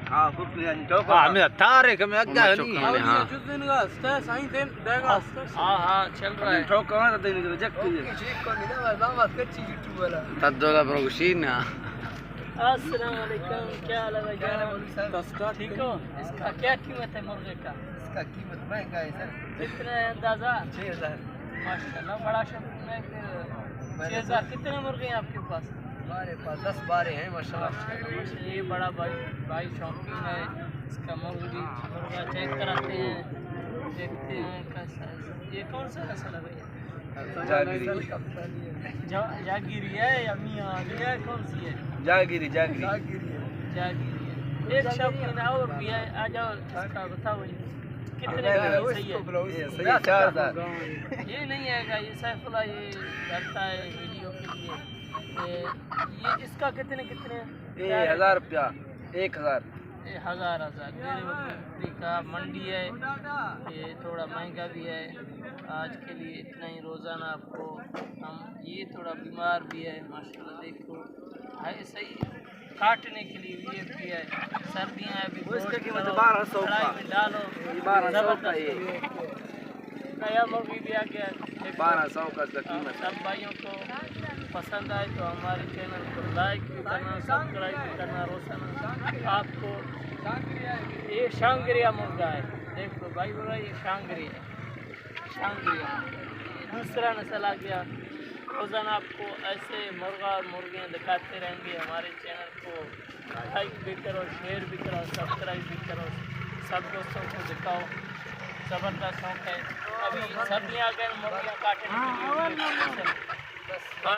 हमें तारे में क्या है नहीं हाँ हाँ चल रहा है तद्दोला प्रोगशीना अस्सलाम वालेकुम, क्या हाल है भाईजान? ठीक हो? इसका क्या कीमत है मुर्गे का? इसका कीमत महंगा है सर। कितना है अंदाजा? 6000। माशाल्लाह बड़ा शौक है। 6000 कितने मुर्गे हैं आपके पास? हमारे पास 10-12 हैं माशाल्लाह। ये बड़ा भाई शौकीन है। इसका मुर्गा चेक कराते हैं, देखते हैं कैसा है। ये कौन सा नस्ल है भैया? जागीरी है या मियाँ है, कौन सी है? जागीरी जागीरी है। एक शौकीन और भी है, आ जाओ इसका बताओ कितने का सही है? 4000। ये नहीं आएगा, ये सैफुल्लाह ये करता है वीडियो के लिए। ये इसका कितने ये 1000 रुपया 1000 हजार मेरे बकरी का मंडी है, ये थोड़ा महंगा भी है आज के लिए। इतना ही रोज़ाना आपको हम, ये थोड़ा बीमार भी है माशाल्लाह, देखो है सही काटने के लिए ये भी है। सर्दियाँ है अभी, इसका कीमत 1200 का डालो 1200 का ये नया मुर्गी भी आ गया। 1200 का कीमत। सब भाइयों को पसंद आए तो हमारे चैनल को लाइक भी करना, सब्सक्राइब भी करना। रोजाना आपको ये शांगरिया मुर्गा है, देखो भाई बोला ये शांगरिया दूसरा नस्ल आ गया। रोज़ाना आपको ऐसे मुर्गा और मुर्गियाँ दिखाते रहेंगे। हमारे चैनल को लाइक भी करो, शेयर भी करो, सब्सक्राइब भी करो, सब दोस्तों को दिखाओ। ज़बरदस्त शौक है। अभी सर्दियाँ आ गए, मुर्गियाँ काटने के लिए